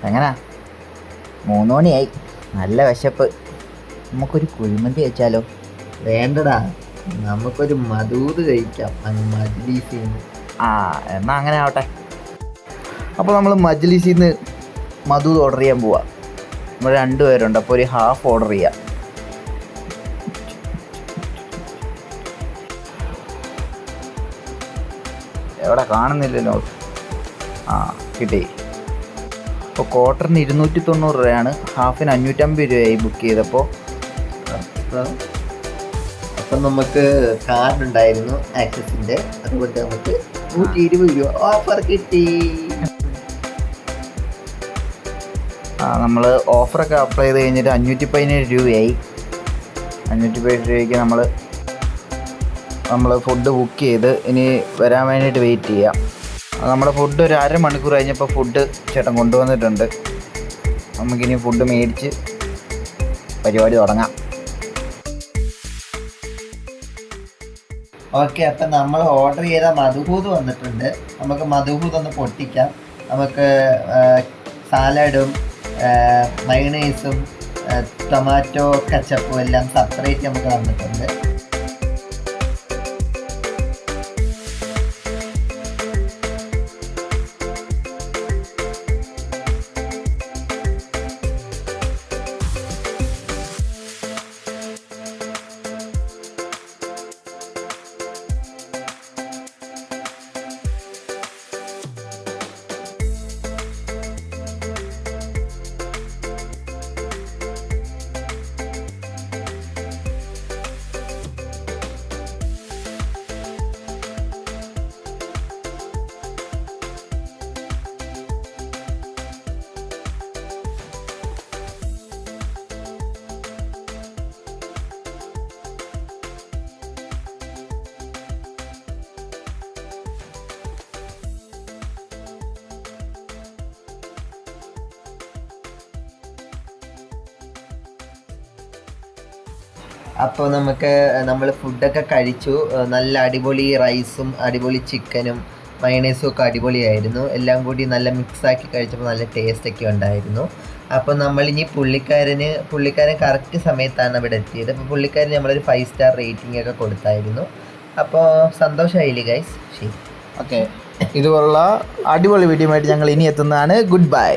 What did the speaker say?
എങ്ങനാ 3 മണിയായി, നല്ല വിശപ്പ്. നമുക്കൊരു കുഴിമന്തി വെച്ചാലോ? വേണ്ടടാ, നമുക്കൊരു മധൂത് കഴിക്കാം മജ്ലിസിൽ നിന്ന്. എന്നാൽ അങ്ങനെ ആവട്ടെ. അപ്പോൾ നമ്മൾ മജ്ലിസിൽ നിന്ന് മധൂത് ഓർഡർ ചെയ്യാൻ പോവാം. നമ്മൾ 2 പേരുണ്ട്, അപ്പോൾ ഒരു ഹാഫ് ഓർഡർ ചെയ്യാം. എവിടെ കാണുന്നില്ലല്ലോ. കിട്ടി. അപ്പോൾ ക്വാർട്ടറിന് 290 രൂപയാണ്, ഹാഫിന് 550 രൂപയായി ബുക്ക് ചെയ്തപ്പോൾ. അപ്പം നമുക്ക് കാർഡ് ഉണ്ടായിരുന്നു ആക്സസിൻ്റെ, അതുകൊണ്ട് നമുക്ക് 120 രൂപ ഓഫർ കിട്ടി. നമ്മൾ ഓഫറൊക്കെ അപ്ലൈ ചെയ്ത് കഴിഞ്ഞിട്ട് 517 രൂപയായി. 517 രൂപയ്ക്ക് നമ്മൾ ഫുഡ് ബുക്ക് ചെയ്ത് ഇനി വരാൻ വേണ്ടിയിട്ട് വെയിറ്റ് ചെയ്യാം. നമ്മുടെ ഫുഡ് ഒരു അരമണിക്കൂർ കഴിഞ്ഞപ്പോൾ ഫുഡ് ചേട്ടൻ കൊണ്ടുവന്നിട്ടുണ്ട്. നമുക്കിനി ഫുഡ് മേടിച്ച് പരിപാടി തുടങ്ങാം. ഓക്കെ, അപ്പം നമ്മൾ ഓർഡർ ചെയ്ത മധുഹൂത് വന്നിട്ടുണ്ട്. നമുക്ക് മധുഹൂത് ഒന്ന് പൊട്ടിക്കാം. നമുക്ക് സാലഡും മയണൈസും ടൊമാറ്റോ കച്ചപ്പും എല്ലാം സെപ്പറേറ്റ് നമുക്ക് വന്നിട്ടുണ്ട്. അപ്പോൾ നമ്മൾ ഫുഡൊക്കെ കഴിച്ചു. നല്ല അടിപൊളി റൈസും അടിപൊളി ചിക്കനും മയണൈസും ഒക്കെ അടിപൊളിയായിരുന്നു. എല്ലാം കൂടി നല്ല മിക്സാക്കി കഴിച്ചപ്പോൾ നല്ല ടേസ്റ്റൊക്കെ ഉണ്ടായിരുന്നു. അപ്പോൾ നമ്മളിനി പുള്ളിക്കാരൻ കറക്റ്റ് സമയത്താണ് ഇവിടെ എത്തിയത്. അപ്പോൾ പുള്ളിക്കാരന് നമ്മളൊരു 5 സ്റ്റാർ റേറ്റിംഗ് ഒക്കെ കൊടുത്തായിരുന്നു. അപ്പോൾ സന്തോഷമായില്ലേ ഗൈസ്? ശരി, ഓക്കെ. ഇതുപോലുള്ള അടിപൊളി വീഡിയോ ആയിട്ട് ഞങ്ങൾ ഇനി എത്തുന്നതാണ്. Good bye.